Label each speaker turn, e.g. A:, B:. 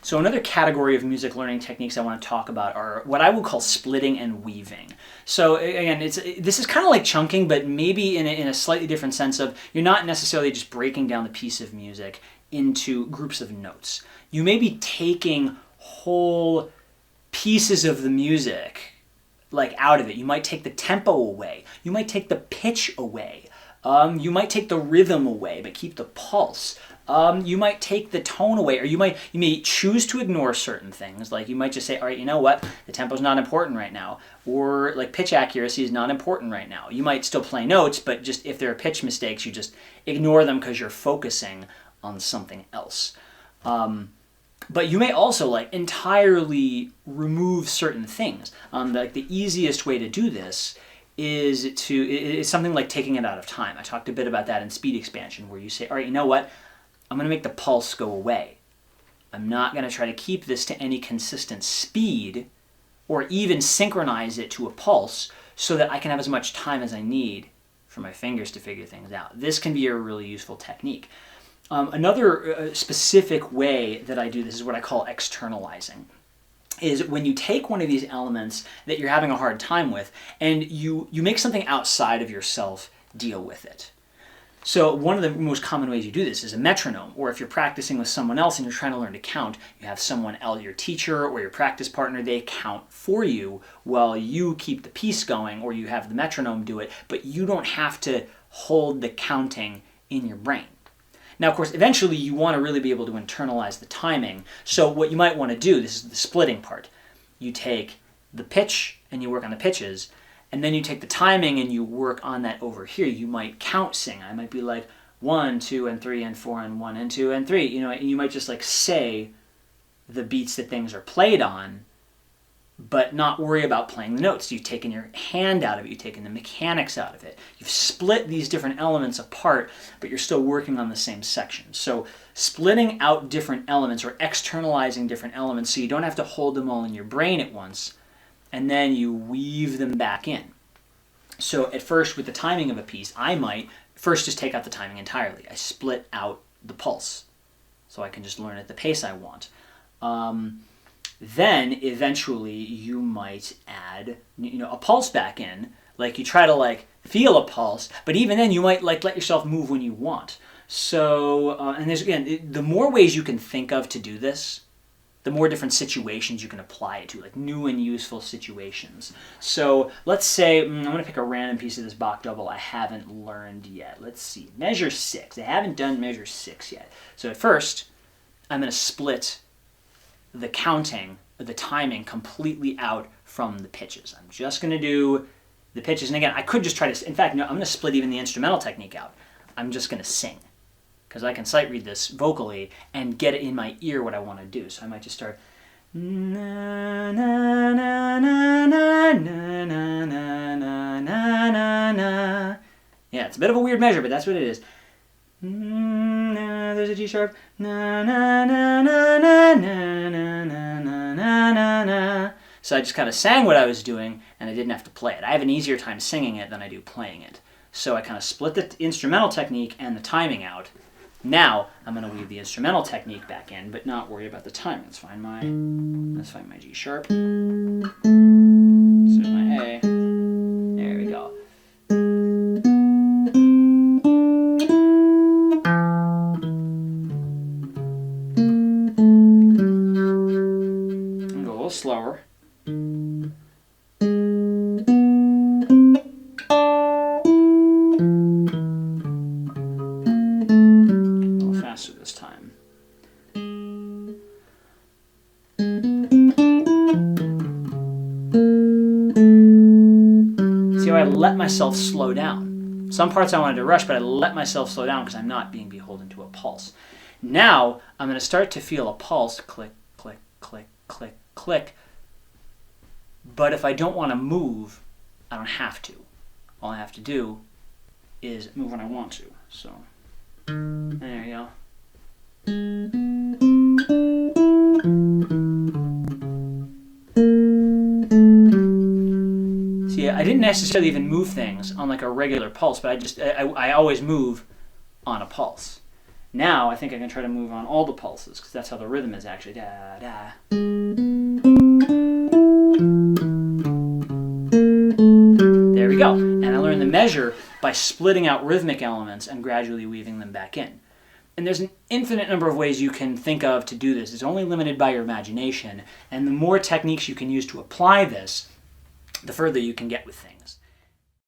A: So another category of music learning techniques I want to talk about are what I would call splitting and weaving. So again, this is kind of like chunking, but maybe in a slightly different sense of you're not necessarily just breaking down the piece of music into groups of notes. You may be taking whole pieces of the music like out of it. You might take the tempo away. You might take the pitch away. You might take the rhythm away, but keep the pulse. You might take the tone away, or you may choose to ignore certain things. Like you might just say, all right, you know what? The tempo's not important right now. Or like pitch accuracy is not important right now. You might still play notes, but just if there are pitch mistakes, you just ignore them because you're focusing on something else. But you may also like entirely remove certain things. Like the easiest way to do this is something like taking it out of time. I talked a bit about that in speed expansion, where you say, all right, you know what? I'm going to make the pulse go away. I'm not going to try to keep this to any consistent speed or even synchronize it to a pulse so that I can have as much time as I need for my fingers to figure things out. This can be a really useful technique. Another specific way that I do this is what I call externalizing. Is when you take one of these elements that you're having a hard time with and you make something outside of yourself deal with it. So one of the most common ways you do this is a metronome, or if you're practicing with someone else and you're trying to learn to count, you have someone else, your teacher or your practice partner, they count for you while you keep the piece going, or you have the metronome do it, but you don't have to hold the counting in your brain. Now, of course, eventually you want to really be able to internalize the timing. So what you might want to do, this is the splitting part. You take the pitch and you work on the pitches, and then you take the timing and you work on that over here. You might count sing. I might be like 1, 2, and 3, and 4, and 1, and 2, and 3. You know, and you might just like say the beats that things are played on, but not worry about playing the notes. You've taken your hand out of it. You've taken the mechanics out of it. You've split these different elements apart, but you're still working on the same section. So splitting out different elements or externalizing different elements so you don't have to hold them all in your brain at once, and then you weave them back in. So at first, with the timing of a piece, I might first just take out the timing entirely. I split out the pulse so I can just learn at the pace I want. Then eventually you might add a pulse back in. Like you try to like feel a pulse, but even then you might like let yourself move when you want. So and there's again, the more ways you can think of to do this, the more different situations you can apply it to, like new and useful situations. So let's say I'm going to pick a random piece of this Bach double I haven't learned yet. Let's see, measure 6. I haven't done measure 6 yet. So at first, I'm going to split the counting, the timing completely out from the pitches. I'm just going to do the pitches. And again, I could just try to, in fact, no, I'm going to split even the instrumental technique out. I'm just going to sing, because I can sight read this vocally and get it in my ear what I want to do. So I might just start na na na na na na na na na na na. Yeah, it's a bit of a weird measure, but that's what it is. There's a G sharp. Na na na na na na na na na na na. So I just kind of sang what I was doing, and I didn't have to play it. I have an easier time singing it than I do playing it. So I kind of split the instrumental technique and the timing out. Now I'm going to weave the instrumental technique back in, but not worry about the timing. Let's find my G sharp. Let's do my A. There we go. And go a little slower. This time. See how I let myself slow down. Some parts I wanted to rush, but I let myself slow down because I'm not being beholden to a pulse. Now I'm going to start to feel a pulse, click, click, click, click, click. But if I don't want to move, I don't have to. All I have to do is move when I want to. So there you go. See, I didn't necessarily even move things on like a regular pulse, but I always move on a pulse. Now I think I can try to move on all the pulses, because that's how the rhythm is actually. Da, da. There we go. And I learned the measure by splitting out rhythmic elements and gradually weaving them back in. And there's an infinite number of ways you can think of to do this. It's only limited by your imagination. And the more techniques you can use to apply this, the further you can get with things.